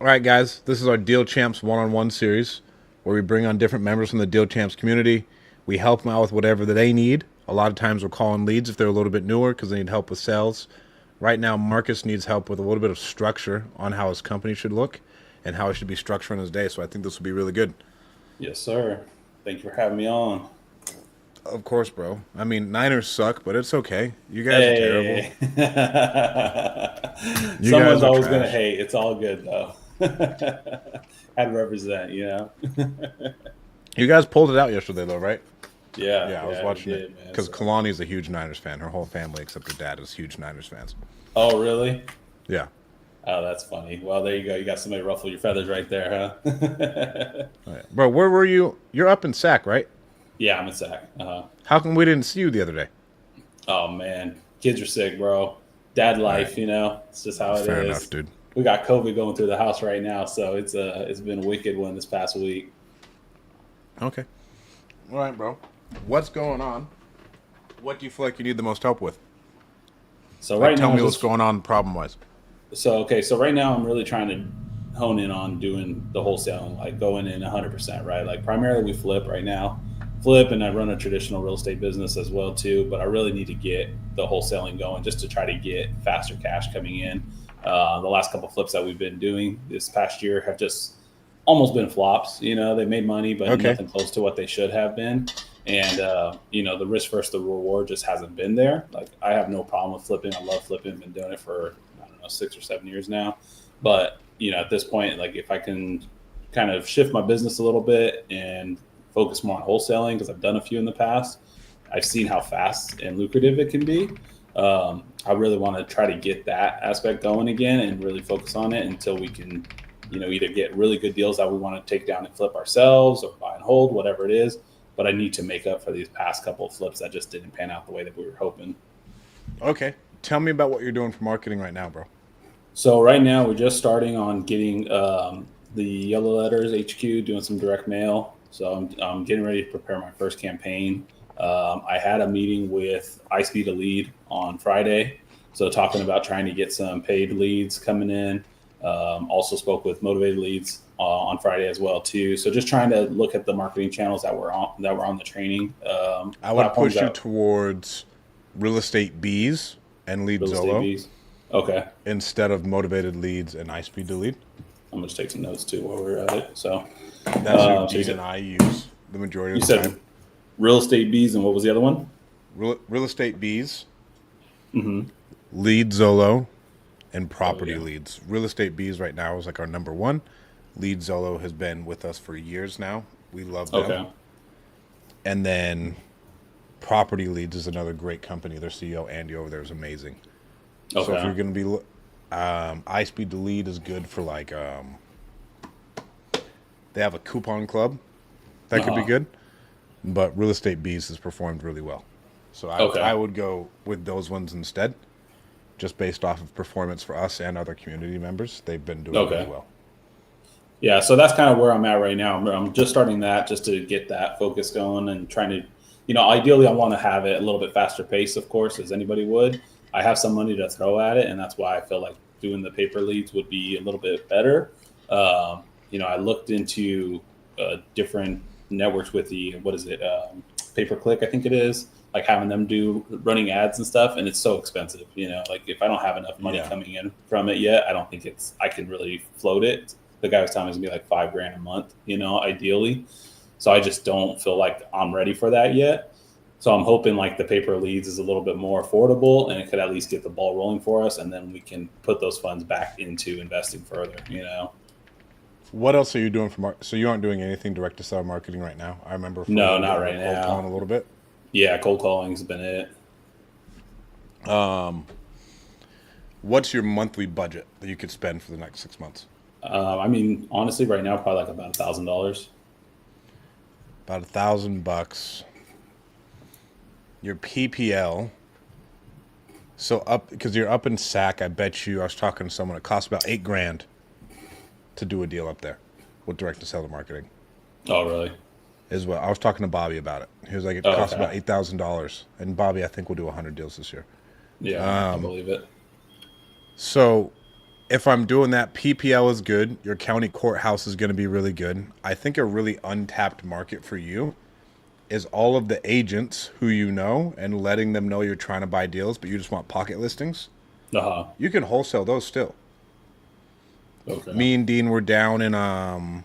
All right, guys, this is our Deal Champs one-on-one series where we bring on different members from the Deal Champs community. We help them out with whatever that they need. A lot of times we're calling leads if they're a little bit newer because they need help with sales. Right now, Marcus needs help with a little bit of structure on how his company should look and how he should be structuring his day. So I think this will be really good. Yes, sir. Thank you for having me on. Of course, bro. I mean, Niners suck, but it's okay. You guys are terrible. Hey. You guys Someone's are always going to trash. hate. It's all good, though. Had to represent, you know? You guys pulled it out yesterday, though, right? Yeah, Yeah, I was yeah, we watching it did, man. because So, Kalani's a huge Niners fan. Her whole family, except her dad, is huge Niners fans. oh, really? Yeah. Oh, that's funny. Well, there you go. You got somebody to ruffle your feathers right there, huh? All right. Bro, where were you? You're up in Sac, right? Yeah, I'm in Sac. How come we didn't see you the other day? Oh, man. Kids are sick, bro. Dad All right. life, you know? It's just how it Fair enough, is. dude. We got COVID going through the house right now, so it's been a wicked one this past week. Okay. All right, bro. What's going on? What do you feel like you need the most help with? So Like, right tell now, me what's just going on problem wise. so right now I'm really trying to hone in on doing the wholesaling, like going in 100%, right? Like primarily we flip right now, flip, and I run a traditional real estate business as well too. But I really need to get the wholesaling going just to try to get faster cash coming in. The last couple of flips that we've been doing this past year have just almost been flops. You know, they made money, but Okay. nothing close to what they should have been. And you know, the risk versus the reward just hasn't been there. Like I have no problem with flipping. I love flipping. Been doing it for I don't know 6 or 7 years now. But you know, at this point, like if I can kind of shift my business a little bit and focus more on wholesaling because I've done a few in the past, I've seen how fast and lucrative it can be. I really want to try to get that aspect going again and really focus on it until we can, you know, either get really good deals that we want to take down and flip ourselves or buy and hold, whatever it is. But I need to make up for these past couple of flips that just didn't pan out the way that we were hoping. Okay. Tell me about what you're doing for marketing right now, bro. So right now we're just starting on getting the Yellow Letters HQ, doing some direct mail. So I'm getting ready to prepare my first campaign. I had a meeting with iSpeed to Lead on Friday, so talking about trying to get some paid leads coming in. Also spoke with Motivated Leads on Friday as well too. So just trying to look at the marketing channels that were on the training I would platforms push you that towards real estate bees and lead real estate Zolo bees. Okay, instead of motivated leads and iSpeed to lead. I'm gonna just take some notes too while we're at it. So, That's who so you Gene and said I use the majority you of the time. said real estate bees, and what was the other one? Real estate bees, Mm-hmm. lead Zolo, and Oh property yeah. leads. Real estate bees right now is like our number one. Lead Zolo has been with us for years now. We love them. Okay. And then property leads is another great company. Their CEO Andy over there is amazing. So if Okay. you're going to be, iSpeed to lead is good for like, they have a coupon club that Uh could be huh. good. But real estate bees has performed really well. So I Okay. would go with those ones instead, just based off of performance for us and other community members. They've been doing really Okay. well. Yeah. So that's kind of where I'm at right now. I'm just starting that just to get that focus going and trying to, you know, ideally I want to have it a little bit faster pace, of course, as anybody would. I have some money to throw at it, and that's why I feel like doing the paper leads would be a little bit better. You know, I looked into different networks with the what is it, pay per click, I think it is, like having them do running ads and stuff, and it's so expensive. You know, like if I don't have enough money Yeah. coming in from it yet, I don't think I can really float it. The guy was telling me it's gonna be like 5 grand a month, you know, ideally. So I just don't feel like I'm ready for that yet. So I'm hoping like the paper leads is a little bit more affordable and it could at least get the ball rolling for us, and then we can put those funds back into investing further. You know. What else are you doing for so you aren't doing anything direct to sell marketing right now? I remember for a No, little bit not you were right cold calling now. a little bit. Yeah, cold calling's been it. What's your monthly budget that you could spend for the next 6 months? I mean, honestly, right now probably like about $1,000. About $1,000. Your PPL. So up because you're up in SAC, I bet you I was talking to someone. It costs about 8 grand to do a deal up there with direct to seller marketing. Oh, really? As well, I was talking to Bobby about it. He was like, it Oh, costs okay. about $8,000, and Bobby, I think, will do 100 deals this year. Yeah, I believe it. So if I'm doing that, PPL is good. Your county courthouse is going to be really good. I think a really untapped market for you is all of the agents who you know and letting them know you're trying to buy deals, but you just want pocket listings. Uh-huh. You can wholesale those still. Okay. Me and Dean were down in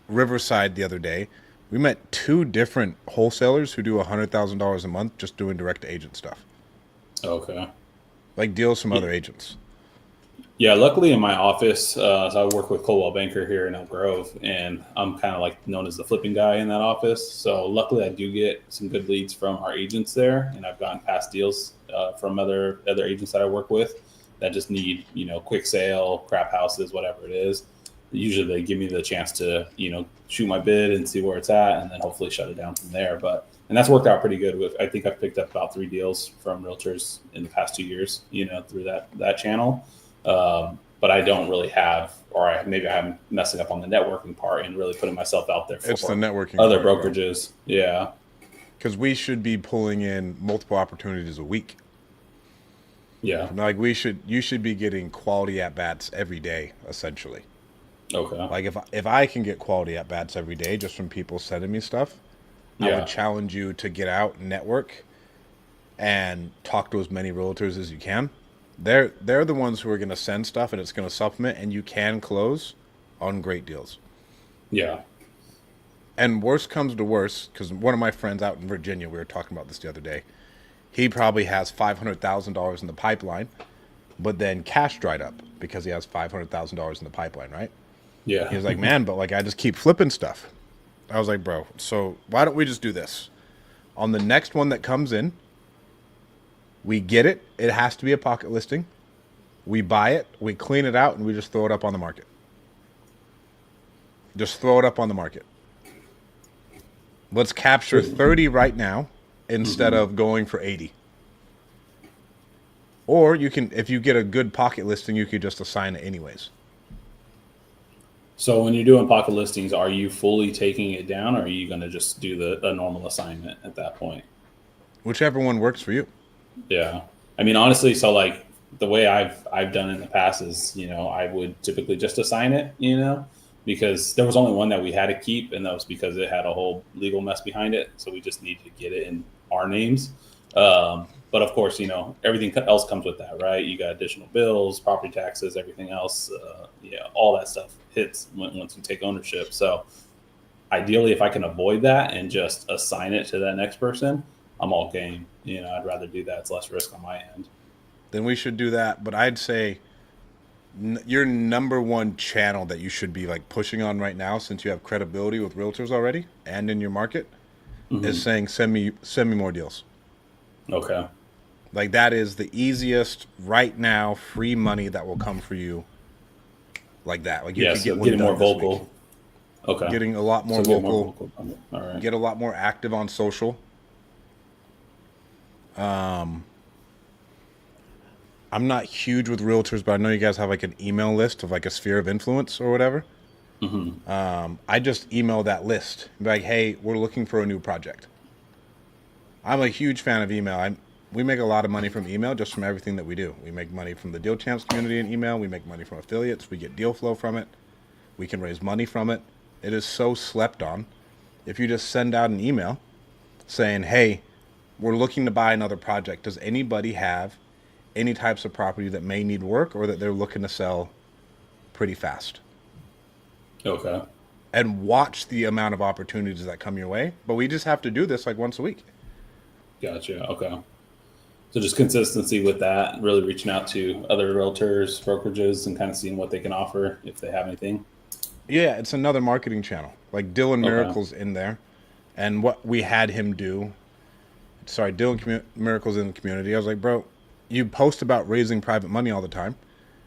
Riverside the other day. We met two different wholesalers who do $100,000 a month just doing direct to agent stuff, Okay. like deals from other agents. Yeah, luckily in my office, so I work with Coldwell Banker here in Elk Grove, and I'm kind of like known as the flipping guy in that office. So luckily, I do get some good leads from our agents there, and I've gotten past deals from other agents that I work with that just need quick sale, crap houses, whatever it is. Usually, they give me the chance to shoot my bid and see where it's at, and then hopefully shut it down from there. And that's worked out pretty good. With I think I've picked up about 3 deals from realtors in the past 2 years, through that channel. But I don't really have, or maybe I'm messing up on the networking part and really putting myself out there for It's the networking other part, brokerages. Yeah. Because we should be pulling in multiple opportunities a week. Yeah. Like you should be getting quality at bats every day, essentially. Okay. Like if I can get quality at bats every day just from people sending me stuff, I Yeah. would challenge you to get out, network, and talk to as many realtors as you can. They're the ones who are going to send stuff, and it's going to supplement, and you can close on great deals. Yeah. And worst comes to worst, because one of my friends out in Virginia, we were talking about this the other day. He probably has $500,000 in the pipeline, but then cash dried up because he has $500,000 in the pipeline, right? Yeah. He was like, man, but like I just keep flipping stuff. I was like, bro, so why don't we just do this? On the next one that comes in, we get it. It has to be a pocket listing. We buy it, we clean it out, and we just throw it up on the market. Just throw it up on the market. Let's capture 30 right now instead of going for 80. Or you can, if you get a good pocket listing, you could just assign it anyways. So when you're doing pocket listings, are you fully taking it down, or are you going to just do the normal assignment at that point? Whichever one works for you. Yeah. I mean, honestly, so like the way I've done it in the past is, I would typically just assign it, because there was only one that we had to keep, and that was because it had a whole legal mess behind it. So we just needed to get it in our names. But of course, everything else comes with that, right? You got additional bills, property taxes, everything else. All that stuff hits once you take ownership. So ideally, if I can avoid that and just assign it to that next person, I'm all game. I'd rather do that. It's less risk on my end. Then we should do that. But I'd say your number one channel that you should be like pushing on right now, since you have credibility with realtors already and in your market, is saying send me more deals. Okay. Like that is the easiest right now free money that will come for you. Like that. Like you could get one getting done more this week. vocal. Okay. Getting a lot more So get vocal. All right. Get a lot more active on social. I'm not huge with realtors, but I know you guys have like an email list of like a sphere of influence or whatever. I just email that list. Be like, hey, we're looking for a new project. I'm a huge fan of email. We make a lot of money from email just from everything that we do. We make money from the Deal Champs community in email. We make money from affiliates. We get deal flow from it. We can raise money from it. It is so slept on. If you just send out an email saying, hey, we're looking to buy another project. Does anybody have any types of property that may need work or that they're looking to sell pretty fast? Okay. And watch the amount of opportunities that come your way. But we just have to do this like once a week. Gotcha. Okay. So just consistency with that, really reaching out to other realtors, brokerages, and kind of seeing what they can offer if they have anything. Yeah, it's another marketing channel. Like Dylan Okay. Miracle's in there. And what we had him do, Miracle's in the community. I was like, bro, you post about raising private money all the time.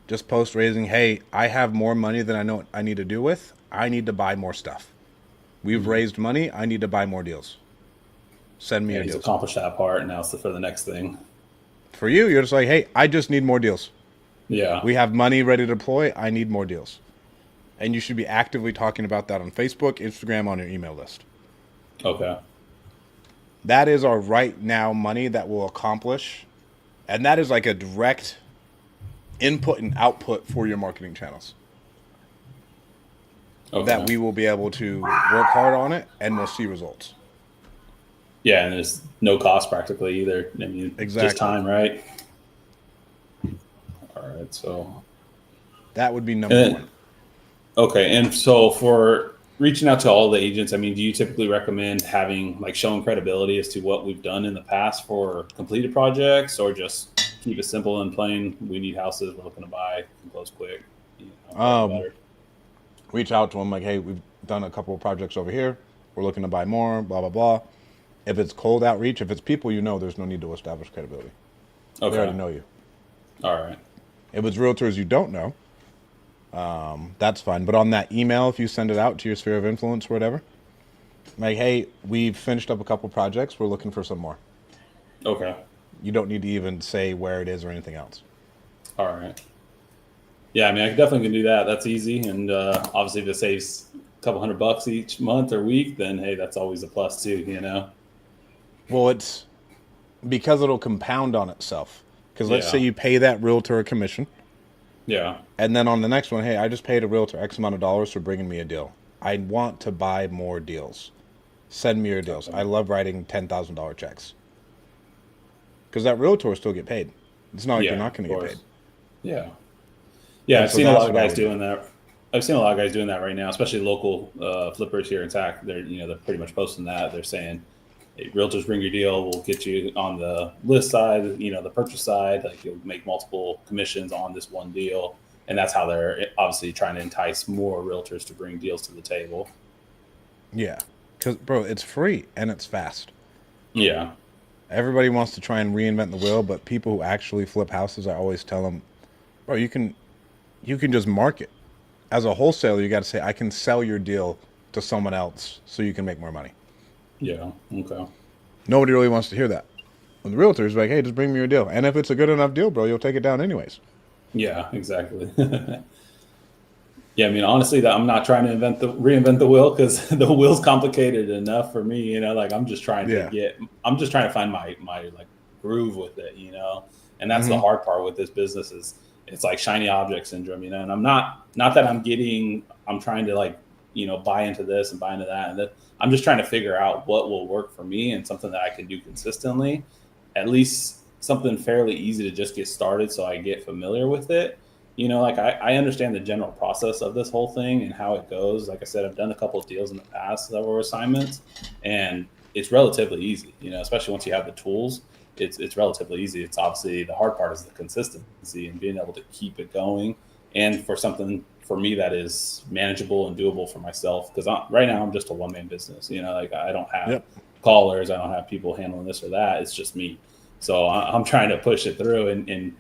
Just post raising, hey, I have more money than I know what I need to do with. I need to buy more stuff. We've raised money. I need to buy more deals. Send me Yeah, your he's deals. accomplished that part. Now it's for the next thing. For you, you're just like, hey, I just need more deals. Yeah. We have money ready to deploy. I need more deals. And you should be actively talking about that on Facebook, Instagram, on your email list. Okay. That is our right now money that will accomplish. And that is like a direct input and output for your marketing channels. Okay. That we will be able to work hard on it and we'll see results. Yeah, and there's no cost practically either. I mean, Exactly. just time, right? All right, so that would be and number then, one. Okay, and so for reaching out to all the agents, I mean, do you typically recommend having like showing credibility as to what we've done in the past for completed projects, or just keep it simple and plain? We need houses, we're looking to buy, can close quick. You know, better. Reach out to them like, hey, we've done a couple of projects over here. We're looking to buy more, blah, blah, blah. If it's cold outreach, if it's people you know, there's no need to establish credibility. Okay. They already know you. All right. If it's realtors you don't know, that's fine. But on that email, if you send it out to your sphere of influence or whatever, like, hey, we've finished up a couple projects. We're looking for some more. Okay. You don't need to even say where it is or anything else. All right. Yeah, I mean, I definitely can do that. That's easy. And obviously, if it saves a couple $100 each month or week, then hey, that's always a plus too, you know? Well, it's because it'll compound on itself. Because let's say you pay that realtor a commission. Yeah. And then on the next one, hey, I just paid a realtor X amount of dollars for bringing me a deal. I want to buy more deals. Send me your deals. I love writing $10,000 checks. Because that realtor will still get paid. It's not like you're not going to get paid. Yeah. Yeah, And I've so seen a that's lot of what I guys would do. doing that. I've seen a lot of guys doing that right now, especially local flippers here in TAC. They're they're pretty much posting that. They're saying, hey, realtors bring your deal. We'll get you on the list side, the purchase side. Like you'll make multiple commissions on this one deal, and that's how they're obviously trying to entice more realtors to bring deals to the table. Yeah. Because, bro, it's free and it's fast. Yeah. Everybody wants to try and reinvent the wheel, but people who actually flip houses, I always tell them, bro, you can just market. As a wholesaler, you got to say, I can sell your deal to someone else so you can make more money. Yeah. Okay. Nobody really wants to hear that. When the realtor's like, hey, just bring me your deal. And if it's a good enough deal, bro, you'll take it down anyways. Yeah, exactly. Yeah, I mean, honestly, that I'm not trying to reinvent the wheel because the wheel's complicated enough for me. Like I'm just trying to find my like groove with it. And that's the hard part with this business is it's like shiny object syndrome. And I'm not that I'm trying to like buy into this and buy into that, and I'm just trying to figure out what will work for me and something that I can do consistently, at least something fairly easy to just get started so I get familiar with it. Like I understand the general process of this whole thing and how it goes. Like I said, I've done a couple of deals in the past that were assignments, and it's relatively easy, especially once you have the tools, it's relatively easy. It's obviously the hard part is the consistency and being able to keep it going. And for something for me that is manageable and doable for myself, because right now I'm just a one-man business, like I don't have callers. I don't have people handling this or that. It's just me. So I'm trying to push it through and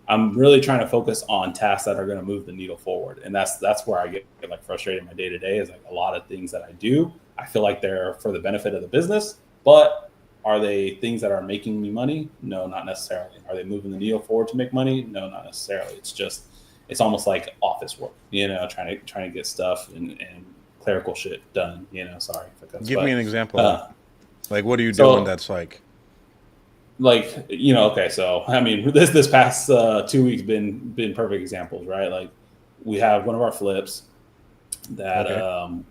I'm really trying to focus on tasks that are going to move the needle forward. And that's where I get like frustrated in my day to day is like a lot of things that I do, I feel like they're for the benefit of the business, but are they things that are making me money? No, not necessarily. Are they moving the needle forward to make money? No, not necessarily. It's almost like office work, trying to get stuff and clerical shit done, sorry. Give me an example. Like, what are you doing that's like, okay, so I mean, this past 2 weeks been perfect examples, right? Like we have one of our flips that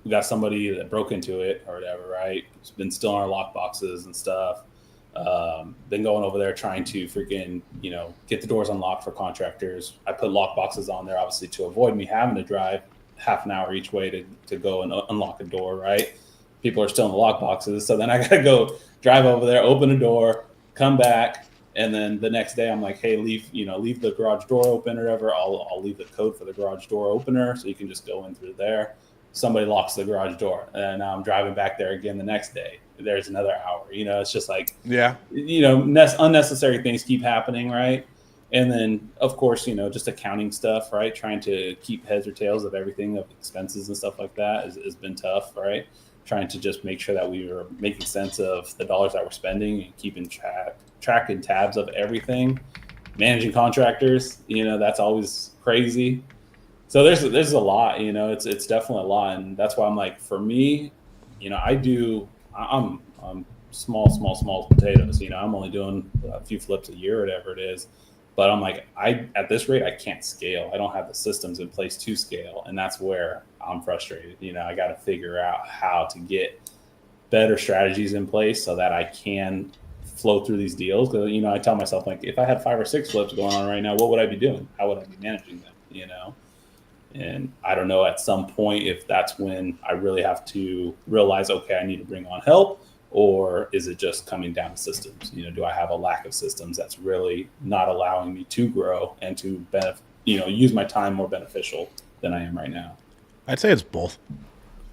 we got somebody that broke into it or whatever, right? It's been stealing our lock boxes and stuff. Been going over there trying to freaking get the doors unlocked for contractors. I put lock boxes on there obviously to avoid me having to drive half an hour each way to go and unlock a door, right? People are stealing the lock boxes, so then I gotta go drive over there, open a door, come back, and then the next day I'm like, hey, leave the garage door open or whatever. I'll leave the code for the garage door opener so you can just go in through there. Somebody locks the garage door, and now I'm driving back there again the next day. There's another hour. It's just like unnecessary things keep happening, right? And then of course just accounting stuff, right? Trying to keep heads or tails of everything, of expenses and stuff like that has been tough, right? Trying to just make sure that we were making sense of the dollars that we're spending and keeping track and tabs of everything. Managing contractors, that's always crazy. So there's a lot, it's definitely a lot. And that's why I'm like, for me, I'm small potatoes, I'm only doing a few flips a year, whatever it is. But I'm like, at this rate, I can't scale. I don't have the systems in place to scale. And that's where I'm frustrated. I got to figure out how to get better strategies in place so that I can flow through these deals. Because, I tell myself, like, if I had 5 or 6 flips going on right now, what would I be doing? How would I be managing them? And I don't know at some point if that's when I really have to realize, okay, I need to bring on help, or is it just coming down to systems? Do I have a lack of systems that's really not allowing me to grow and to use my time more beneficial than I am right now? I'd say it's both.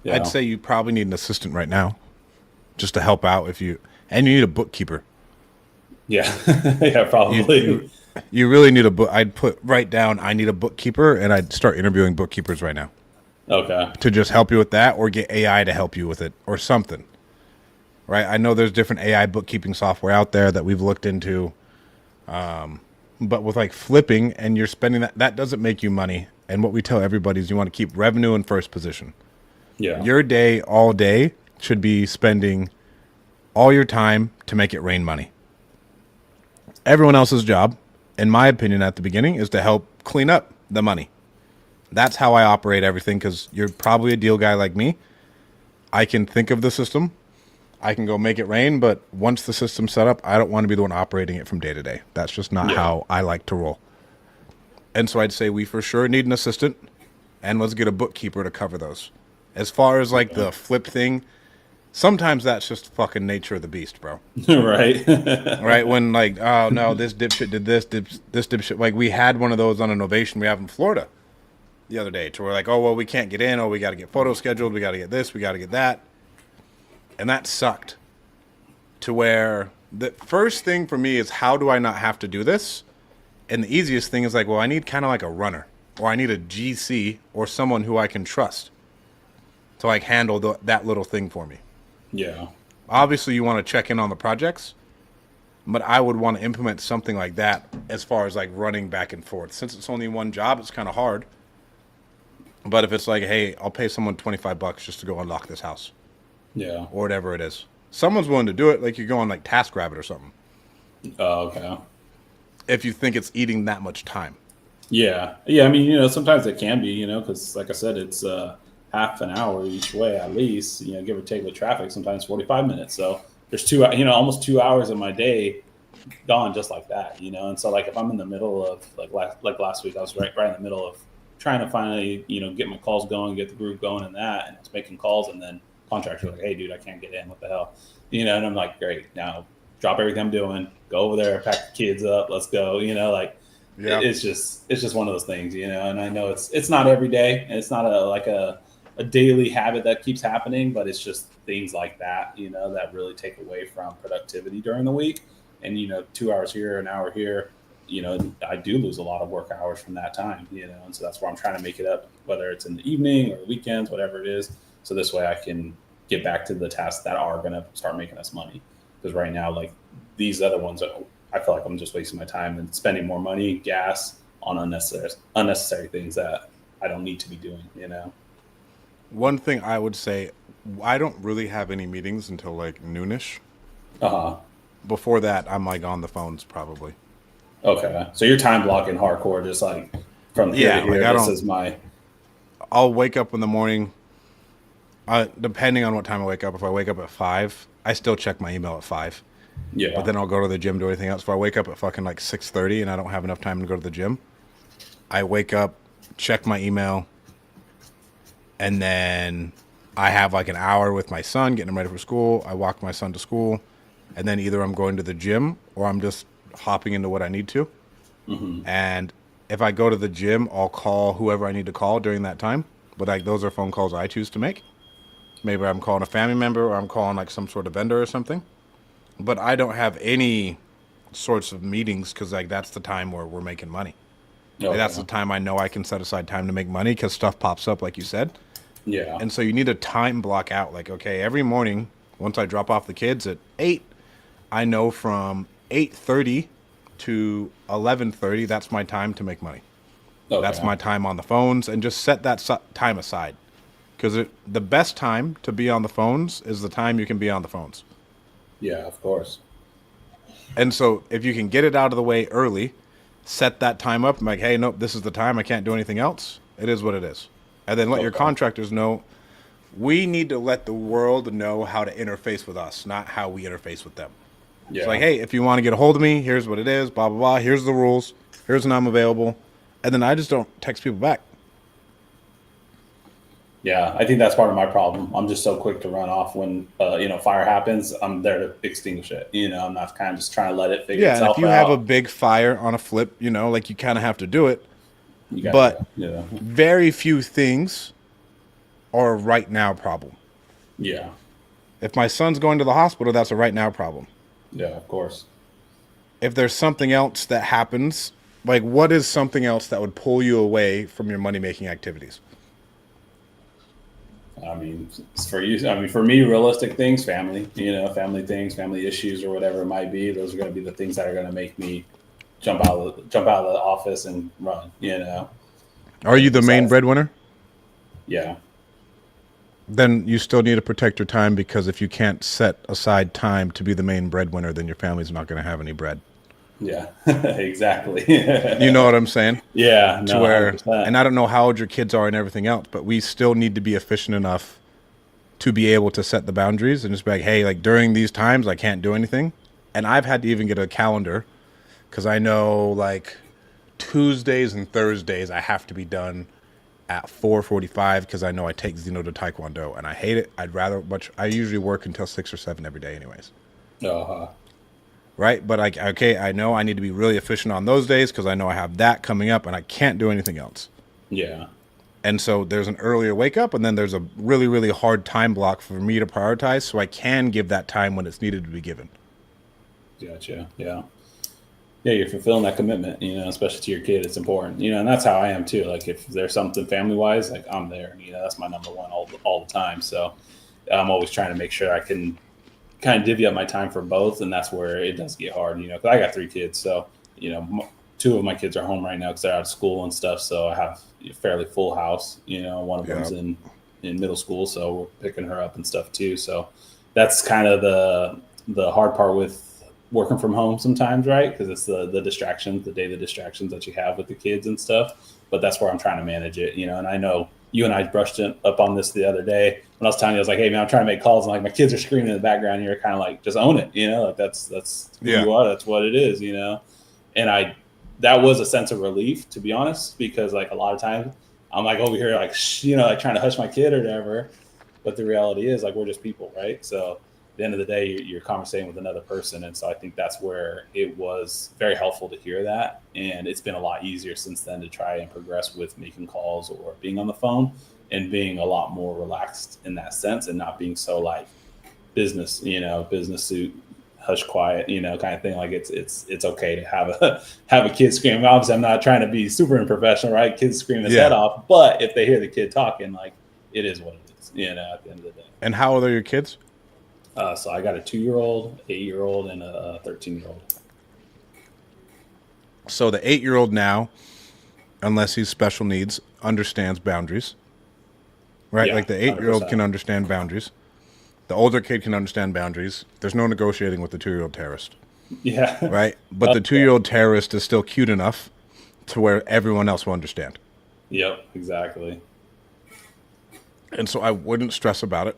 I'd say you probably need an assistant right now just to help out and you need a bookkeeper. Yeah. Yeah, probably. You really need a book. I'd write down, I need a bookkeeper, and I'd start interviewing bookkeepers right now. Okay. To just help you with that, or get AI to help you with it or something. Right? I know there's different AI bookkeeping software out there that we've looked into. But with like flipping and you're spending that doesn't make you money. And what we tell everybody is you want to keep revenue in first position. Yeah. Your day, all day, should be spending all your time to make it rain money. Everyone else's job, in my opinion, at the beginning, is to help clean up the money. That's how I operate everything, because you're probably a deal guy like me. I can think of the system. I can go make it rain, but once the system's set up, I don't want to be the one operating it from day to day. That's just not how I like to roll. And so I'd say we for sure need an assistant, and let's get a bookkeeper to cover those. As far as like the flip thing, sometimes that's just fucking nature of the beast, bro. Right. Right? When like, oh no, this dipshit did this dipshit. Like we had one of those on Innovation we have in Florida the other day, to where like, oh, well, we can't get in. Oh, we got to get photos scheduled. We got to get this. We got to get that. And that sucked. To where the first thing for me is, how do I not have to do this? And the easiest thing is like, well, I need kind of like a runner, or I need a GC or someone who I can trust to like handle that little thing for me. Yeah. Obviously, you want to check in on the projects, but I would want to implement something like that as far as like running back and forth. Since it's only one job, it's kind of hard. But if it's like, hey, I'll pay someone $25 just to go unlock this house. Yeah. Or whatever it is. Someone's willing to do it, like you go on like TaskRabbit or something. Oh, okay. If you think it's eating that much time. Yeah. Yeah. I mean, sometimes it can be, because like I said, it's half an hour each way at least, give or take with traffic, sometimes 45 minutes. So there's almost 2 hours of my day gone just like that, And so like if I'm in the middle of like last week, I was right in the middle of trying to finally, get my calls going, get the group going and that, and I was making calls, and then contractors were like, hey dude, I can't get in. What the hell? And I'm like, great, now drop everything I'm doing, go over there, pack the kids up, let's go, it's just one of those things, and I know it's not every day, and it's not a daily habit that keeps happening, but it's just things like that, that really take away from productivity during the week. And, 2 hours here, an hour here, I do lose a lot of work hours from that time, and so that's where I'm trying to make it up, whether it's in the evening or the weekends, whatever it is. So this way I can get back to the tasks that are going to start making us money. Because right now, like these other ones, I feel like I'm just wasting my time and spending more money, gas on unnecessary things that I don't need to be doing, One thing I would say, I don't really have any meetings until like noonish. Uh-huh. Before that, I'm like on the phones probably. Okay. So you're time blocking hardcore, just like from here to here. Like this is my... I'll wake up in the morning, depending on what time I wake up. If I wake up at 5, I still check my email at 5. Yeah. But then I'll go to the gym, do anything else. If I wake up at fucking like 6:30 and I don't have enough time to go to the gym, I wake up, check my email, and then I have like an hour with my son, getting him ready for school. I walk my son to school, and then either I'm going to the gym or I'm just hopping into what I need to. Mm-hmm. And if I go to the gym, I'll call whoever I need to call during that time. But like those are phone calls I choose to make. Maybe I'm calling a family member, or I'm calling like some sort of vendor or something. But I don't have any sorts of meetings, because like that's the time where we're making money. Okay. Like, that's the time I know I can set aside time to make money, because stuff pops up, like you said. Yeah. And so you need a time block out. Like, okay, every morning, once I drop off the kids at 8, I know from 8:30 to 11:30, that's my time to make money. Okay. That's my time on the phones, and just set that time aside. Because the best time to be on the phones is the time you can be on the phones. Yeah, of course. And so if you can get it out of the way early, set that time up. I'm like, hey, nope, this is the time. I can't do anything else. It is what it is. And then let your Okay. contractors know. We need to let the world know how to interface with us, not how we interface with them. It's like, Yeah. hey, if you want to get a hold of me, here's what it is, blah, blah, blah. Here's the rules. Here's when I'm available. And then I just don't text people back. Yeah, I think that's part of my problem. I'm just so quick to run off when fire happens. I'm there to extinguish it. I'm not kind of just trying to let it figure Yeah, and if itself you have a out. big fire on a flip, like you kind of have to do it. You got But to, yeah, very few things are a right now problem. yeah, If my son's going to the hospital, that's a right now problem. yeah. Of course. If there's something else that happens, like what is something else that would pull you away from your money making activities? I mean, it's for you. I mean, for me, realistic things, family. Family things, family issues, or whatever it might be. Those are going to be the things that are going to make me jump out of the office and run. Are you the main Besides, breadwinner? yeah, Then you still need to protect your time because if you can't set aside time to be the main breadwinner, then your family's not going to have any bread. yeah, exactly. You know what I'm saying? Yeah, To no, where, 100%. and I don't know how old your kids are and everything else, but we still need to be efficient enough to be able to set the boundaries and just be like, hey, like during these times, I can't do anything. And I've had to even get a calendar because I know like Tuesdays and Thursdays I have to be done at 4:45 because I know I take Zeno to Taekwondo and I hate it. I usually work until 6 or 7 every day anyways. Uh, Right. But like, okay, I know I need to be really efficient on those days because I know I have that coming up and I can't do anything else. yeah, And so there's an earlier wake up and then there's a really, really hard time block for me to prioritize so I can give that time when it's needed to be given. gotcha. Yeah. Yeah, you're fulfilling that commitment, especially to your kid. It's important, and that's how I am too. Like if there's something family wise, like I'm there, that's my number one all the time. So I'm always trying to make sure I can kind of divvy up my time for both. And that's where it does get hard, cause I got 3 kids. So, two of my kids are home right now cause they're out of school and stuff. So I have a fairly full house, one of them's Yeah. in middle school. So we're picking her up and stuff too. So that's kind of the hard part with working from home sometimes, right? Because it's the distractions, the daily distractions that you have with the kids and stuff. But that's where I'm trying to manage it, And I know you and I brushed up on this the other day when I was telling you, I was like, hey man, I'm trying to make calls and like my kids are screaming in the background. And you're kind of like, just own it, like that's who Yeah. you are. That's what it is, And that was a sense of relief, to be honest, because like a lot of times I'm like over here like like trying to hush my kid or whatever. But the reality is like we're just people, right? So at the end of the day, you're conversating with another person. And so I think that's where it was very helpful to hear that. And it's been a lot easier since then to try and progress with making calls or being on the phone and being a lot more relaxed in that sense and not being so like business, business suit, hush quiet, kind of thing. Like it's okay to have a kid scream. Obviously, I'm not trying to be super unprofessional, right? Kids screaming his head Yeah. off, but if they hear the kid talking, like it is what it is, at the end of the day. And how old are your kids? So I got a 2-year-old, 8-year-old, and a 13-year-old. So the 8-year-old now, unless he's special needs, understands boundaries. Right? Yeah, Like the 8-year-old 100%. can understand boundaries. The older kid can understand boundaries. There's no negotiating with the 2-year-old terrorist. Yeah. Right? But the 2-year-old terrorist is still cute enough to where everyone else will understand. Yep. Exactly. And so I wouldn't stress about it.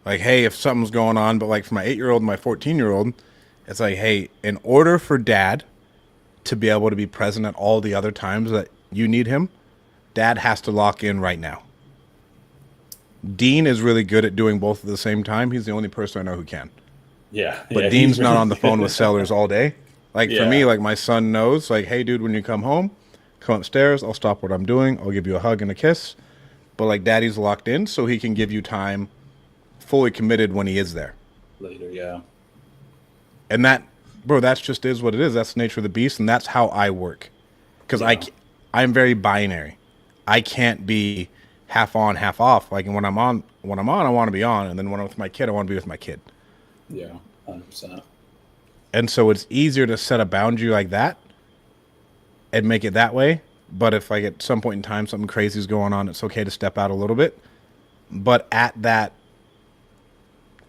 Like, hey, if something's going on, but like for my 8-year-old and my 14-year-old, it's like, hey, in order for dad to be able to be present at all the other times that you need him, dad has to lock in right now. Dean is really good at doing both at the same time. He's the only person I know who can. Yeah. But yeah, Dean's he's not really on the phone with sellers all day. Like for me, Yeah. like my son knows, like, hey, dude, when you come home, come upstairs. I'll stop what I'm doing. I'll give you a hug and a kiss. But like daddy's locked in so he can give you time fully committed when he is there. later. Yeah. And that, bro, that's just is what it is. That's the nature of the beast. And that's how I work. Because Yeah. I'm very binary. I can't be half on, half off. Like when I'm on, I want to be on. And then when I'm with my kid, I want to be with my kid. Yeah. 100%. And so it's easier to set a boundary like that and make it that way. But if like at some point in time something crazy is going on, it's okay to step out a little bit. But at that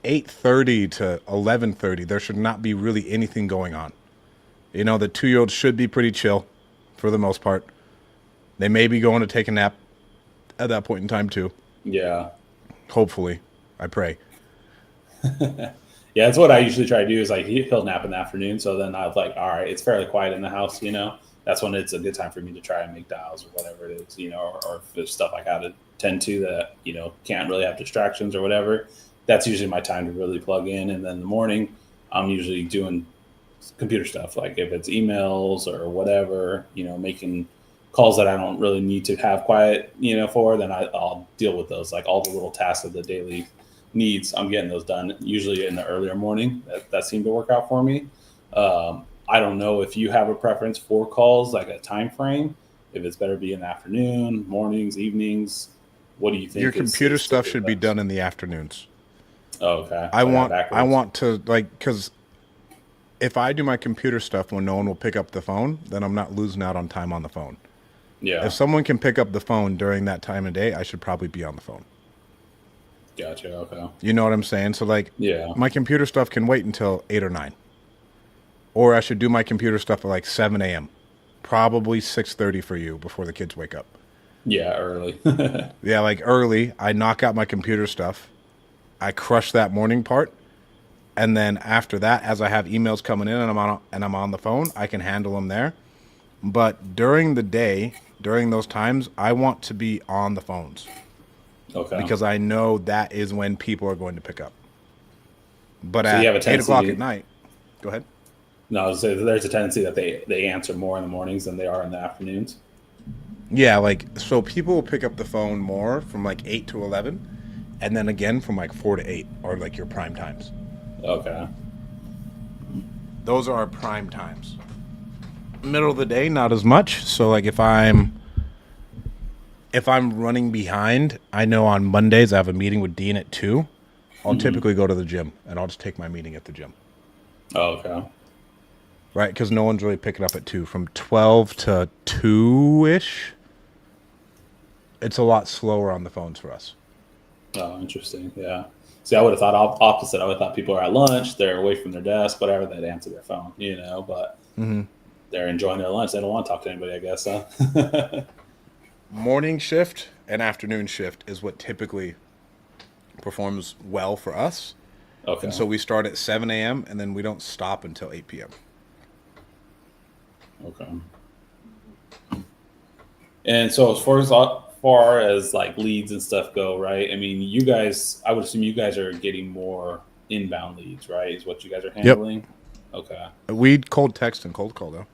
8:30 to 11:30, there should not be really anything going on. The 2-year-old should be pretty chill. for the most part. They may be going to take a nap at that point in time too. Yeah. Hopefully, I pray. Yeah, that's what I usually try to do is like he'll nap in the afternoon. So then I'm like, all right, it's fairly quiet in the house, you know. That's when it's a good time for me to try and make dials or whatever it is, you know, or if there's stuff I gotta tend to that, you know, can't really have distractions or whatever. That's usually my time to really plug in. And then in the morning, I'm usually doing computer stuff, like if it's emails or whatever, you know, making calls that I don't really need to have quiet, you know, for, then I'll deal with those, like all the little tasks of the daily needs. I'm getting those done usually in the earlier morning. That seemed to work out for me. I don't know if you have a preference for calls, like a time frame, if it's better to be in the afternoon, mornings, evenings. What do you think? Your computer is stuff typically should be best? done in the afternoons. Oh, okay. I So I got want I backwards. want to like because if I do my computer stuff when no one will pick up the phone, then I'm not losing out on time on the phone. If Yeah. someone can pick up the phone during that time of day, I should probably be on the phone. Gotcha. Okay. You know what I'm saying? So like Yeah. my computer stuff can wait until 8 or 9. Or I should do my computer stuff at like 7 a.m. Probably 6:30 for you before the kids wake up. Yeah. Early. Yeah, like early, I knock out my computer stuff. I crush that morning part, and then after that, as I have emails coming in and I'm on the phone, I can handle them there. But during the day, during those times, I want to be on the phones Okay. because I know that is when people are going to pick up. But So you at have a 8 o'clock at tendency. night, go ahead. No, so there's a tendency that they answer more in the mornings than they are in the afternoons. Yeah, like so people will pick up the phone more from like 8 to 11, and then again from like 4 to 8 are like your prime times. Okay. Those are our prime times. Middle of the day, not as much. So like if I'm running behind, I know on Mondays I have a meeting with Dean at 2. I'll Hmm. typically go to the gym and I'll just take my meeting at the gym. Oh, okay. Right? Because no one's really picking up at 2. From 12 to 2 ish, it's a lot slower on the phones for us. Oh, interesting. Yeah. See, I would have thought opposite. I would have thought people are at lunch, they're away from their desk, whatever, they'd answer their phone, you know, but Hmm. they're enjoying their lunch. They don't want to talk to anybody, I guess. Huh? Morning shift and afternoon shift is what typically performs well for us. And Okay. so we start at 7 a.m. and then we don't stop until 8 p.m. Okay. And so as far as like leads and stuff go, right? I mean, you guys, I would assume you guys are getting more inbound leads, right? Is what you guys are Yep. handling. Okay. We cold text and cold call though.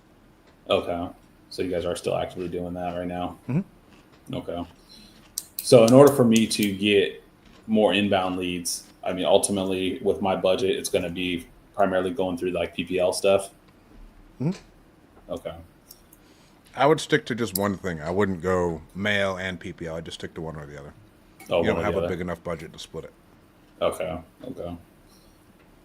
Okay. So you guys are still actively doing that right now. Hmm. Okay. So in order for me to get more inbound leads, I mean, ultimately with my budget, it's going to be primarily going through like PPL stuff. Hmm. Okay. I would stick to just one thing. I wouldn't go mail and PPL. I'd just stick to one or the other. Oh, You one don't or the have a other. big enough budget to split it. Okay. Okay.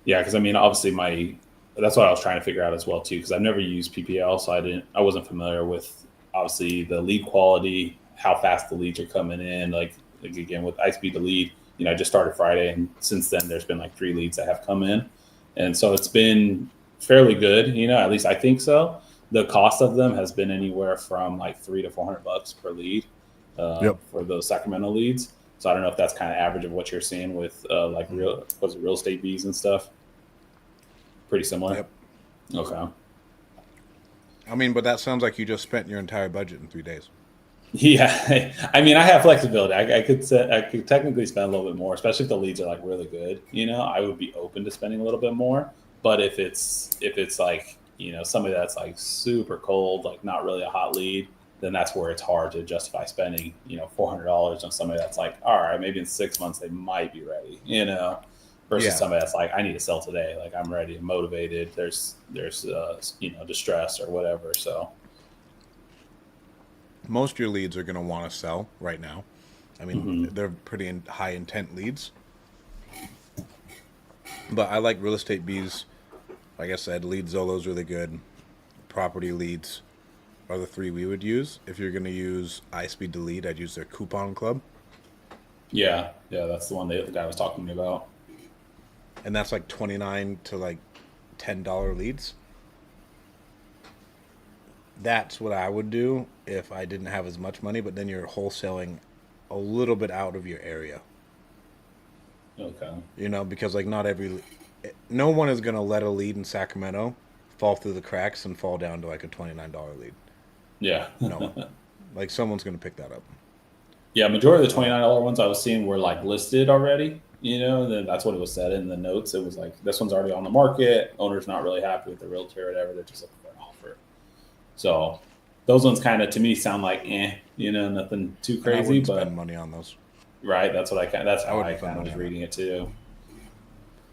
Yeah, because I mean, obviously, my that's what I was trying to figure out as well too. Because I've never used PPL, so I wasn't familiar with obviously the lead quality, how fast the leads are coming in. Like again with iSpeed to lead, you know, I just started Friday, and since then there's been like 3 leads that have come in, and so it's been fairly good. You know, at least I think so. The cost of them has been anywhere from like $300 to $400 per lead Yep. for those Sacramento leads. So I don't know if that's kind of average of what you're seeing with like real estate bees and stuff. Pretty similar. Yep. Okay. I mean, but that sounds like you just spent your entire budget in 3 days. Yeah, I mean, I have flexibility. I could technically spend a little bit more, especially if the leads are like really good. You know, I would be open to spending a little bit more. But if it's like you know somebody that's like super cold, like not really a hot lead, then that's where it's hard to justify spending $400 on somebody that's like, all right, maybe in 6 months they might be ready. You know, versus Yeah. somebody that's like, I need to sell today. Like I'm ready, and motivated. There's distress or whatever. So Most of your leads are going to want to sell right now. I mean, mhm. they're pretty high intent leads. But I like real estate bees. Like I said, lead Zolo's really good. Property leads are the 3 we would use. If you're going to use iSpeed to lead, I'd use their coupon club. Yeah, that's the one the guy was talking to me about. And that's like 29 to like $10 leads. That's what I would do if I didn't have as much money, but then you're wholesaling a little bit out of your area. Okay. You know, because like no one is going to let a lead in Sacramento fall through the cracks and fall down to like a $29 lead. Yeah. No one. Like someone's going to pick that up. Yeah, majority of the Um, $29 ones I was seeing were like listed already. Then that's what it was said in the notes. It was like this one's already on the market. Owner's not really happy with the realtor or whatever. They're just looking for an offer. So those ones kind of to me sound like nothing too and I crazy. wouldn't spend But money on those. right, that's I how I wouldn't spend kind of money was on it. reading it too.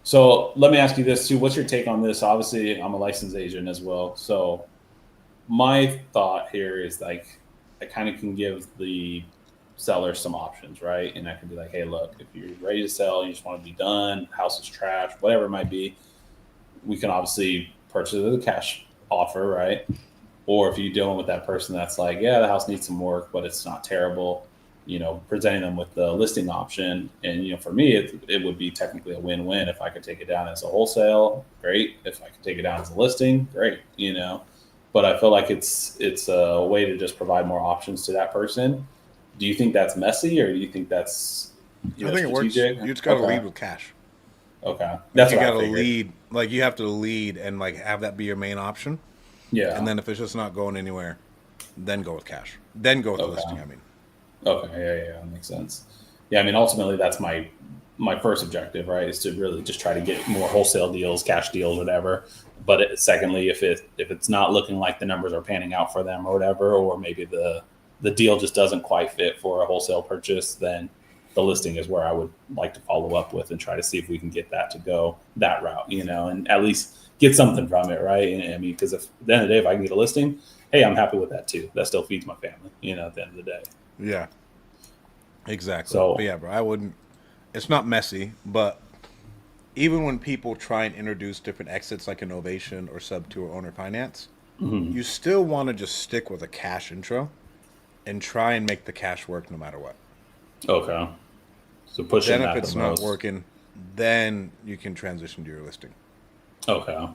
So let me ask you this too. What's your take on this? Obviously, I'm a licensed agent as well. So my thought here is like I kind of can give the seller some options, right? And I can be like, hey, look, if you're ready to sell, you just want to be done, house is trash, whatever it might be, we can obviously purchase it with a cash offer, right? Or if you're dealing with that person that's like, yeah, the house needs some work, but it's not terrible, presenting them with the listing option. And, for me, it would be technically a win win. If I could take it down as a wholesale, great. If I could take it down as a listing, great. But I feel like it's a way to just provide more options to that person. Do you think that's messy or do you think that's, I think it works. strategic? You just got to Okay. lead with cash. Okay. Like That's you what got I to figured. lead, like you have to lead and like have that be your main option. And Yeah. then if it's just not going anywhere, then go with cash. Then go with the Okay. listing. I mean, Okay, yeah, that makes sense. Yeah, I mean, ultimately, that's my first objective, right? Is to really just try to get more wholesale deals, cash deals, whatever. But secondly, if it's not looking like the numbers are panning out for them or whatever, or maybe the deal just doesn't quite fit for a wholesale purchase, then the listing is where I would like to follow up with and try to see if we can get that to go that route, and at least get something from it, right? And I mean, because if at the end of the day, if I can get a listing, hey, I'm happy with that too. That still feeds my family, at the end of the day. yeah, exactly. But So, yeah, bro, I wouldn't. It's not messy, but even when people try and introduce different exits like innovation or sub to or owner finance, mhm. you still want to just stick with a cash intro and try and make the cash work no matter what. Okay. So Then pushing if that the it's not most. working, then you can transition to your listing. Okay.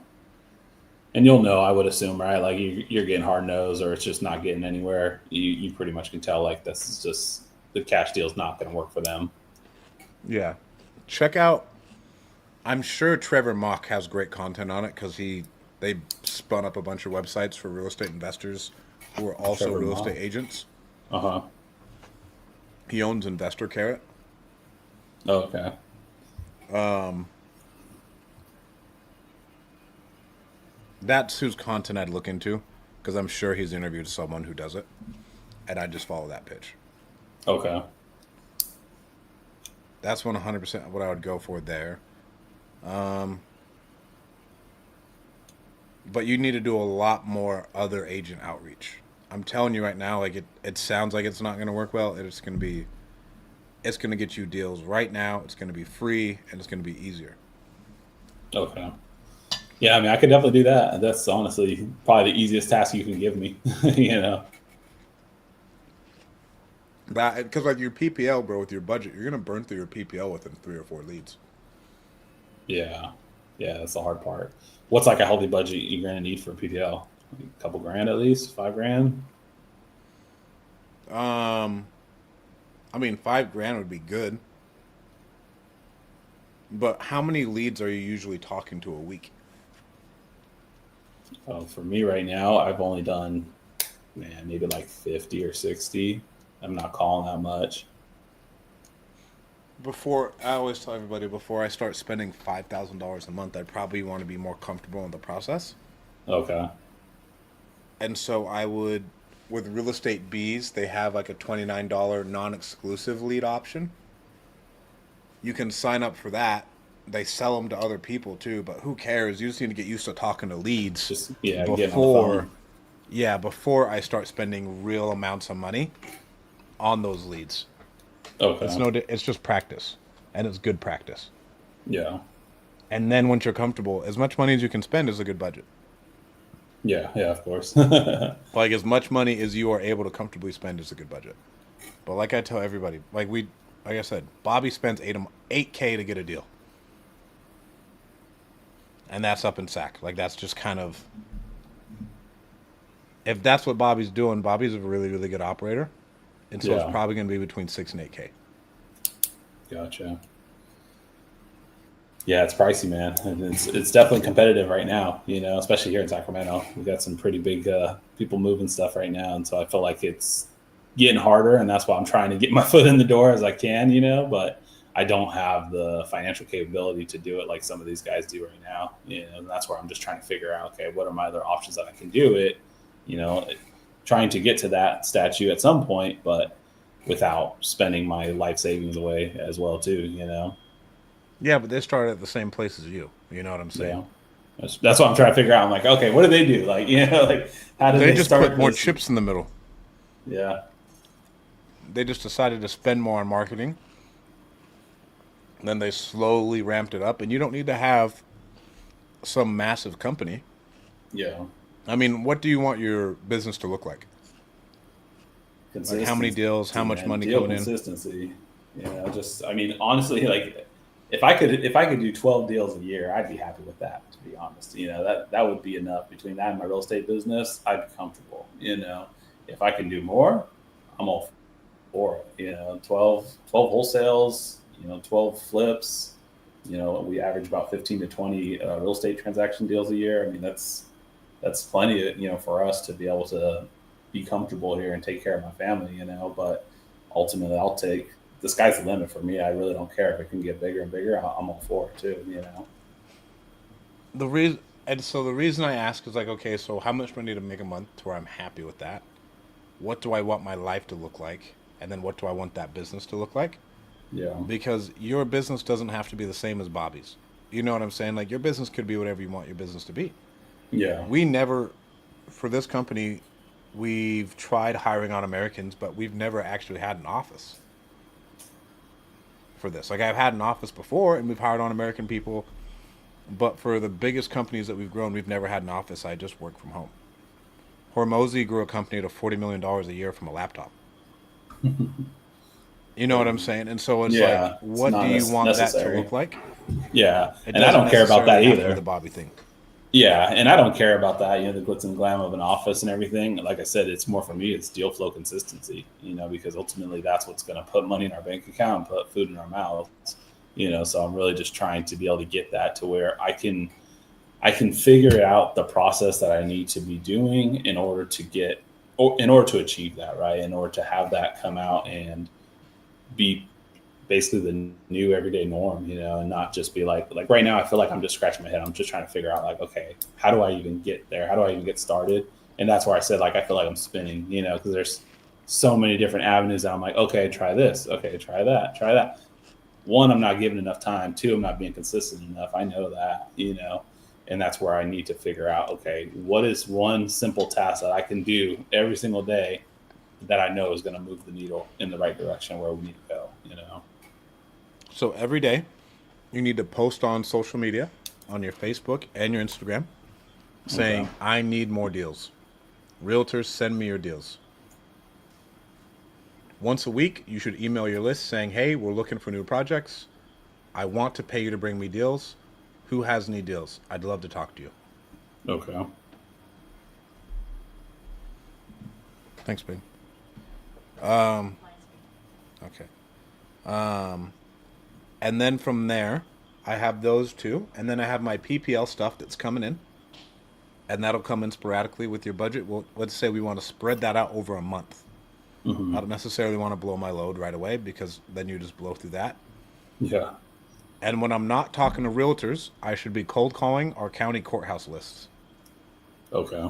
And you'll know, I would assume, right? Like you're getting hard nose or it's just not getting anywhere. You pretty much can tell like this is just the cash deal's not going to work for them. Yeah. Check out. I'm sure Trevor Mock has great content on it because they spun up a bunch of websites for real estate investors who are also Trevor real Ma. estate agents. Uh huh. He owns Investor Carrot. Okay. That's whose content I'd look into because I'm sure he's interviewed someone who does it, and I just follow that pitch. Okay. That's 100% what I would go for there. But you need to do a lot more other agent outreach. I'm telling you right now, like it sounds like it's not going to work well. It's going to get you deals right now. It's going to be free and it's going to be easier. Okay. Yeah, I mean, I could definitely do that. That's honestly probably the easiest task you can give me. you know. But because like your PPL, bro, with your budget, you're going to burn through your PPL within 3 or 4 leads. Yeah. Yeah, that's the hard part. What's like a healthy budget you're going to need for a PDL? A couple grand at least, 5 grand. Um, I mean, 5 grand would be good. But how many leads are you usually talking to a week? For me right now, I've only done, man, maybe like 50 or 60. I'm not calling that much. Before I always tell everybody before I start spending $5,000 a month, I'd probably want to be more comfortable in the process. Okay. And so I would, with real estate bees, they have like a $29 non-exclusive lead option. You can sign up for that. They sell them to other people too, but who cares? You just need to get used to talking to leads Just, yeah, getting on the before, phone. yeah, before I start spending real amounts of money on those leads. Okay. It's just practice, and it's good practice. Yeah. And then once you're comfortable, as much money as you can spend is a good budget. Yeah. Yeah, of course. Like as much money as you are able to comfortably spend is a good budget. But like I tell everybody, like I said, Bobby spends 8K to get a deal, and that's up in SAC. Like that's just kind of If that's what Bobby's doing, Bobby's a really, really good operator. And so it's Yeah, probably going to be between 6 and 8K. gotcha. Yeah, it's pricey, man. And it's definitely competitive right now. Especially here in Sacramento, we got some pretty big people moving stuff right now, and so I feel like it's getting harder, and that's why I'm trying to get my foot in the door as I can. But I don't have the financial capability to do it like some of these guys do right now. And that's where I'm just trying to figure out, okay, what are my other options that I can do it. You know, trying to get to that statue at some point, but without spending my life savings away as well too. Yeah, but they started at the same place as you. You know what I'm saying? Yeah. That's what I'm trying to figure out. I'm like, okay, what do they do? Like, like how did They they just start put more this? chips in the middle. Yeah. They just decided to spend more on marketing. Then they slowly ramped it up. And you don't need to have some massive company. Yeah. I mean, what do you want your business to look like? Like how many Consistency, deals, how much man. money Deal coming in? consistency. I mean, honestly, like if I could do 12 deals a year, I'd be happy with that, to be honest. That would be enough. Between that and my real estate business, I'd be comfortable. If I can do more, I'm all for it. 12 wholesales, 12 flips. We average about 15 to 20 real estate transaction deals a year. I mean, that's plenty, for us to be able to be comfortable here and take care of my family. But ultimately, the sky's the limit for me. I really don't care if it can get bigger and bigger. I'm all for it too. The reason, and so the reason I ask is like, okay, so how much money to make a month to where I'm happy with that? What do I want my life to look like? And then what do I want that business to look like? Yeah, Because your business doesn't have to be the same as Bobby's. You know what I'm saying? Like your business could be whatever you want your business to be. yeah, We never, for this company, we've tried hiring on Americans, but we've never actually had an office for this. Like I've had an office before and we've hired on American people, but for the biggest companies that we've grown, we've never had an office. I just work from home. Hormozy grew a company to $40 million a year from a laptop. You know what I'm saying? And so it's like, yeah. It's what do not you want that to necessary. look like? Yeah, It and I doesn't don't care about necessarily that have to be either. the Bobby thing. Yeah, and I don't care about that, the glitz and glam of an office and everything. Like I said, it's more for me, it's deal flow consistency, because ultimately that's what's going to put money in our bank account and put food in our mouths. So I'm really just trying to be able to get that to where I can figure out the process that I need to be doing in order to in order to achieve that, right? In order to have that come out and be basically the new everyday norm, and not just be like right now I feel like I'm just scratching my head. I'm just trying to figure out like, okay, how do I even get there? How do I even get started? And that's where I said like I feel like I'm spinning, because there's so many different avenues that I'm like, okay, try this, okay, try that, try that. One, I'm not giving enough time. Two, I'm not being consistent enough. I know that, and that's where I need to figure out, okay, what is one simple task that I can do every single day that I know is going to move the needle in the right direction where we need to go. So every day, you need to post on social media, on your Facebook and your Instagram, Okay. saying, I need more deals. Realtors, send me your deals. Once a week, you should email your list saying, hey, we're looking for new projects. I want to pay you to bring me deals. Who has any deals? I'd love to talk to you. Okay. Thanks, babe. Okay. And then from there, I have those two. And then I have my PPL stuff that's coming in. And that'll come in sporadically with your budget. Well, let's say we want to spread that out over a month. I Hmm. don't necessarily want to blow my load right away because then you just blow through that. Yeah. And when I'm not talking to realtors, I should be cold calling our county courthouse lists. Okay.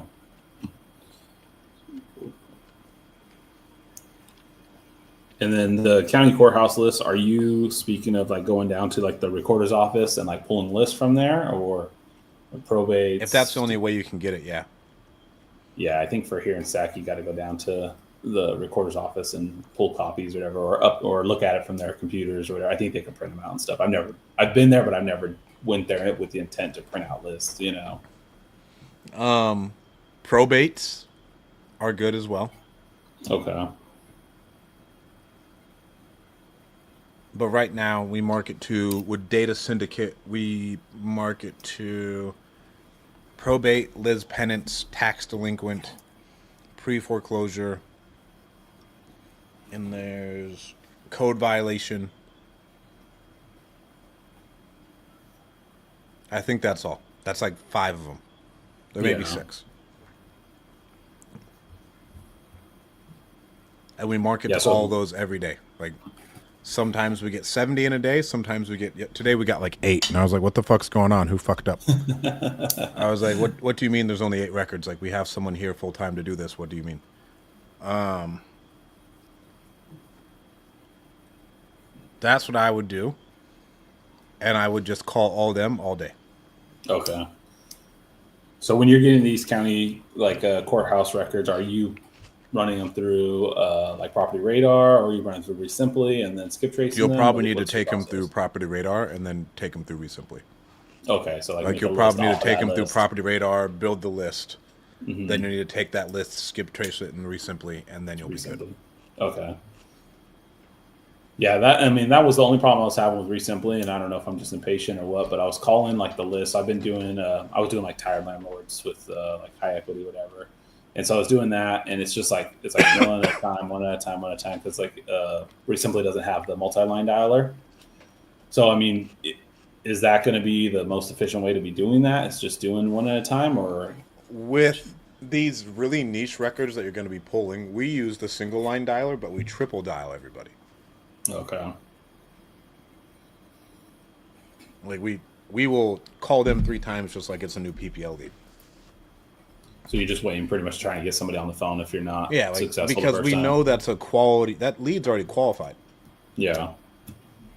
And then the county courthouse list, are you speaking of like going down to like the recorder's office and like pulling lists from there or If that's the probates? only way you can get it, yeah. Yeah, I think for here in SAC, you got to go down to the recorder's office and pull copies or whatever, or look at it from their computers or whatever. I think they can print them out and stuff. I've been there, but I've never went there with the intent to print out lists. Probates are good as well. Okay. But right now, we market to, with Data Syndicate, we market to probate, Liz Penance, tax delinquent, pre-foreclosure, and there's code violation. I think that's all. That's like 5 of them. There may be 6. And we market to all those every day. Like, sometimes we get 70 in a day. Sometimes we get... Today we got like 8. And I was like, what the fuck's going on? Who fucked up? I was like, what do you mean there's only 8 records? Like, we have someone here full-time to do this. What do you mean? That's what I would do. And I would just call all them all day. Okay. So when you're getting these county, like, courthouse records, are you running them through like Property Radar, or are you running through Resimpli and then skip tracing You'll them? probably need to take them through Property Radar and then take them through Resimpli. Okay, so like you'll probably need to take them through Property Radar, build the list. Mm-hmm. Then you need to take that list, skip trace it in Resimpli, and then you'll be good. Okay. Yeah, that was the only problem I was having with Resimpli, and I don't know if I'm just impatient or what, but I was calling like the list. I've been doing I was doing like tired landlords with like high equity, whatever. And so I was doing that, and it's like one at a time, because like Resimpli doesn't have the multi-line dialer. So I mean, is that going to be the most efficient way to be doing that? It's just doing one at a time, or with these really niche records that you're going to be pulling, we use the single line dialer, but we triple dial everybody. Okay. Like we will call them 3 times just like it's a new PPL lead. So you're just waiting, pretty much trying to get somebody on the phone if you're not successful because we know that's a quality, that lead's already qualified. Yeah.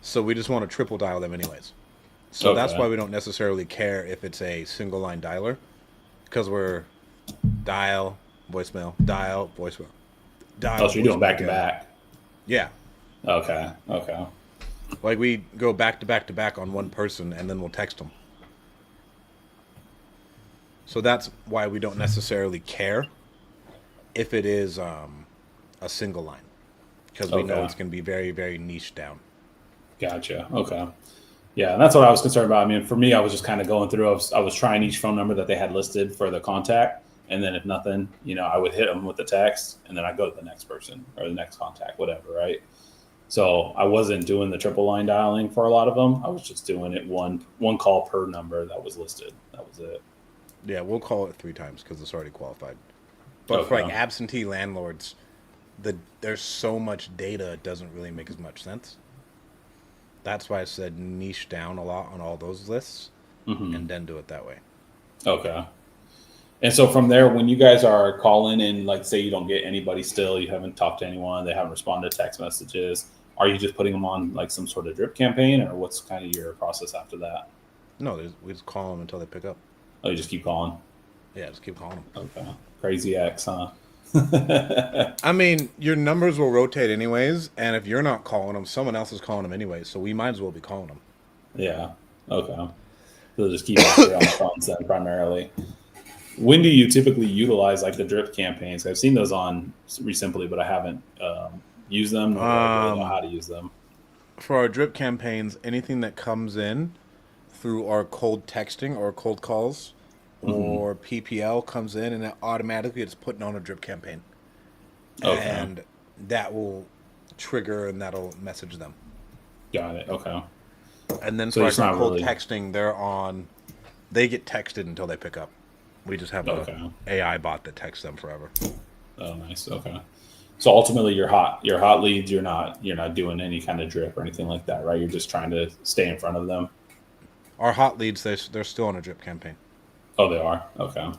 So we just want to triple dial them anyways. So that's why we don't necessarily care if it's a single line dialer, because we're dial, voicemail, dial, voicemail, dial. Oh, so you're doing back to back. Yeah. Okay. Like we go back to back to back on one person, and then we'll text them. So that's why we don't necessarily care if it is a single line, because we know it's going to be very, very niche down. Gotcha. Okay. Yeah, and that's what I was concerned about. I mean, for me, I was just kind of going through. I was trying each phone number that they had listed for the contact, and then if nothing, I would hit them with the text, and then I go to the next person or the next contact, whatever, right? So I wasn't doing the triple line dialing for a lot of them. I was just doing it one call per number that was listed. That was it. Yeah, we'll call it 3 times because it's already qualified. But for like absentee landlords, there's so much data, it doesn't really make as much sense. That's why I said niche down a lot on all those lists, and then do it that way. Okay. And so from there, when you guys are calling and like say you don't get anybody still, you haven't talked to anyone, they haven't responded to text messages, are you just putting them on like some sort of drip campaign, or what's kind of your process after that? No, we just call them until they pick up. Oh, you just keep calling? Yeah, just keep calling them. Okay. Crazy X, huh? I mean, your numbers will rotate anyways, and if you're not calling them, someone else is calling them anyways, so we might as well be calling them. Yeah. Okay. So just keep it on the phones then primarily. When do you typically utilize like the drip campaigns? I've seen those on Resimpli, but I haven't used them, nor do I really know how to use them. For our drip campaigns, anything that comes in through our cold texting or cold calls or PPL comes in, and it automatically it's putting on a drip campaign. Okay. And that will trigger, and that'll message them. Got it. Okay. And then for our cold texting, they get texted until they pick up. We just have an AI bot that texts them forever. Oh, nice. Okay. So ultimately, your hot leads, you're not doing any kind of drip or anything like that, right? You're just trying to stay in front of them. Our hot leads, they're still on a drip campaign. Oh, they are? Okay.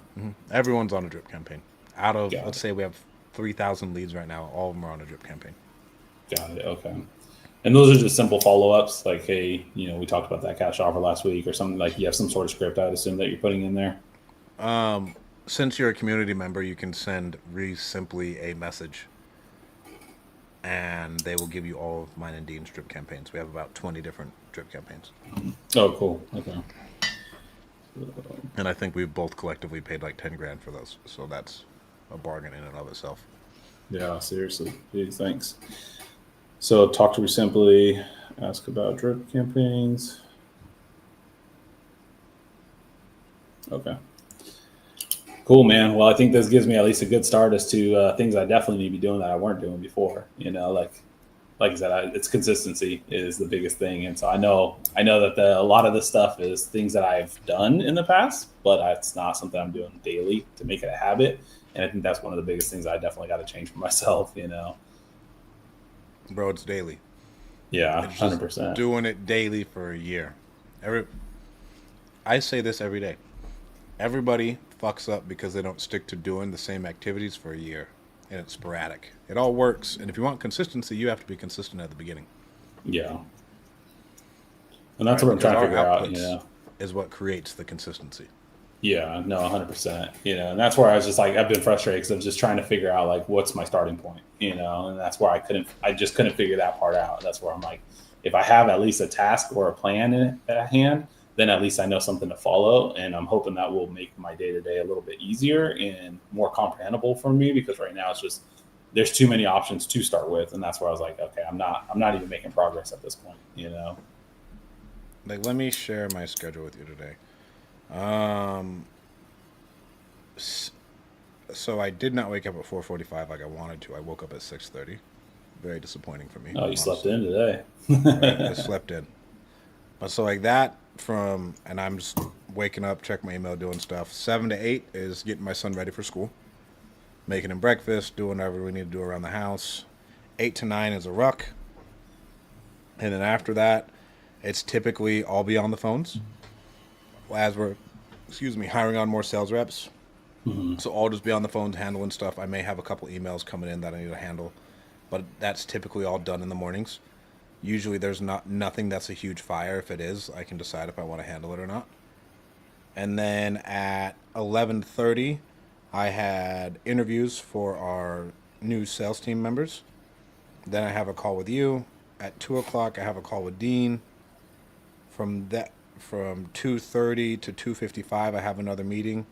Everyone's on a drip campaign. Out of, let's say we have 3,000 leads right now, all of them are on a drip campaign. Got it. Okay. And those are just simple follow-ups, like, hey, we talked about that cash offer last week, or something, like you have some sort of script, I'd assume, that you're putting in there? Since you're a community member, you can send Resimpli a message, and they will give you all of mine and Dean's drip campaigns. We have about 20 different drip campaigns. Oh, cool. Okay. And I think we've both collectively paid like 10 grand for those. So that's a bargain in and of itself. Yeah, seriously. Big thanks. So talk to Resimpli, ask about drip campaigns. Okay. Cool, man. Well, I think this gives me at least a good start as to things I definitely need to be doing that I weren't doing before. Like I said, it's consistency is the biggest thing, and so I know that a lot of this stuff is things that I've done in the past, but it's not something I'm doing daily to make it a habit. And I think that's one of the biggest things I definitely got to change for myself. Bro, it's daily. Yeah, It's just 100%. doing it daily for a year. Every I say this every day. Everybody fucks up because they don't stick to doing the same activities for a year, and it's sporadic. It all works, and if you want consistency, you have to be consistent at the beginning, Yeah, and that's right? what I'm Because trying to our figure out. outputs is what creates the consistency. Yeah, no, 100%. And that's where I was just like, I've been frustrated because I was just trying to figure out like what's my starting point. And that's where I just couldn't figure that part out. That's where I'm like, if I have at least a task or a plan at hand, then at least I know something to follow, and I'm hoping that will make my day to day a little bit easier and more comprehensible for me. Because right now it's just there's too many options to start with, and that's where I was like, okay, I'm not even making progress at this point. Like, let me share my schedule with you today. Um, so I did not wake up at 4:45 like I wanted to. I woke up at 6:30. Very disappointing for me, Oh, you slept honestly. in today. Right? I slept in. But so like that and I'm just waking up, check my email, doing stuff. 7 to 8 is getting my son ready for school, making him breakfast, doing whatever we need to do around the house. 8 to 9 is a ruck, and then after that, it's typically I'll be on the phones as we're, excuse me, hiring on more sales reps. Mhm. So I'll just be on the phones handling stuff. I may have a couple emails coming in that I need to handle, but that's typically all done in the mornings. Usually there's nothing that's a huge fire. If it is, I can decide if I want to handle it or not. And then at 11:30, I had interviews for our new sales team members. Then I have a call with you. At 2 o'clock, I have a call with Dean. From 2:30 to 2:55, I have another meeting.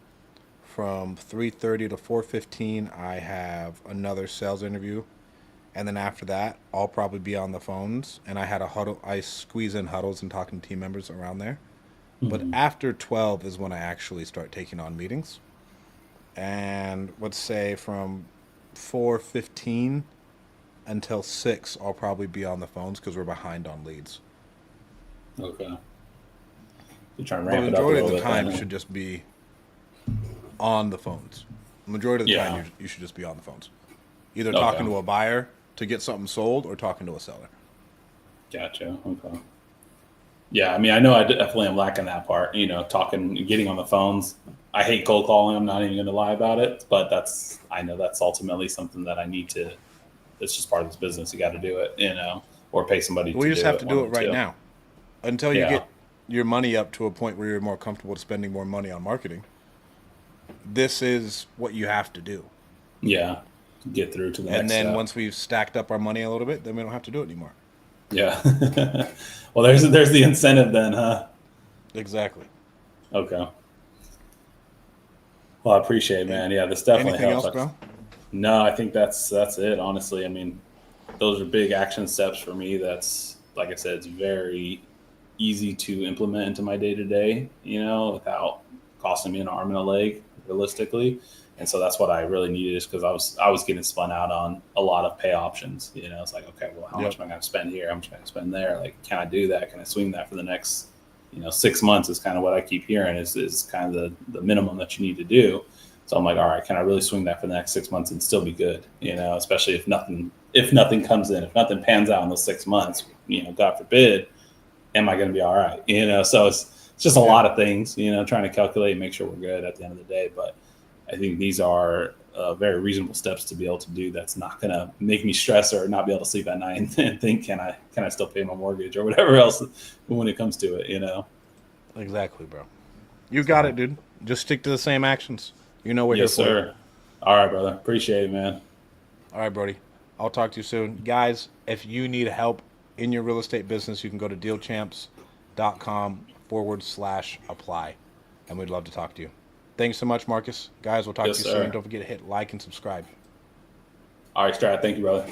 From 3:30 to 4:15, I have another sales interview. And then after that, I'll probably be on the phones. And I had a huddle. I squeeze in huddles and talking to team members around there. But Mhm. after 12 is when I actually start taking on meetings. And let's say from 4:15 until 6, I'll probably be on the phones because we're behind on leads. Okay. You're trying to But the ramp it up a majority of little the bit then, time huh? should just be on the phones. The majority of the time, Yeah. you should just be on the phones. Either talking Okay. to a buyer to get something sold or talking to a seller. Gotcha. Okay. Yeah, I mean, I know I definitely am lacking that part. Talking, getting on the phones. I hate cold calling. I'm not even going to lie about it, but I know that's ultimately something that I need to. It's just part of this business. You got to do it, or pay somebody We to just do have it. to One do of it the right two. now. Until you Yeah. get your money up to a point where you're more comfortable spending more money on marketing, this is what you have to do. Yeah. Get through to the And next then step. once we've stacked up our money a little bit, then we don't have to do it anymore. Yeah. Well, there's the incentive then, huh? Exactly. Okay. Well, I appreciate it, And man. Yeah, this definitely anything helps. else, bro? No, I think that's it. Honestly, I mean, those are big action steps for me. That's like I said, it's very easy to implement into my day to day, without costing me an arm and a leg, realistically. And so that's what I really needed, is because I was getting spun out on a lot of pay options. It's like, okay, well, how much Yep. am I going to spend here? How much am I going to spend there? Like, can I do that? Can I swing that for the next 6 months? Is kind of what I keep hearing is kind of the minimum that you need to do. So I'm like, all right, can I really swing that for the next 6 months and still be good? Especially if nothing comes in, if nothing pans out in those 6 months, God forbid, am I going to be all right? So it's just a Yep. lot of things, trying to calculate and make sure we're good at the end of the day. But I think these are very reasonable steps to be able to do. That's not going to make me stress or not be able to sleep at night and think, can I still pay my mortgage or whatever else when it comes to it. Exactly, bro. You got it, So dude. Just stick to the same actions. You know we're here yes, for you. sir. All right, brother. Appreciate it, man. All right, Brody. I'll talk to you soon. Guys, if you need help in your real estate business, you can go to dealchamps.com/apply. And we'd love to talk to you. Thanks so much, Marcus. Guys, we'll talk Yes, to you soon. sir. Don't forget to hit like and subscribe. All right, Strat. Thank you, brother.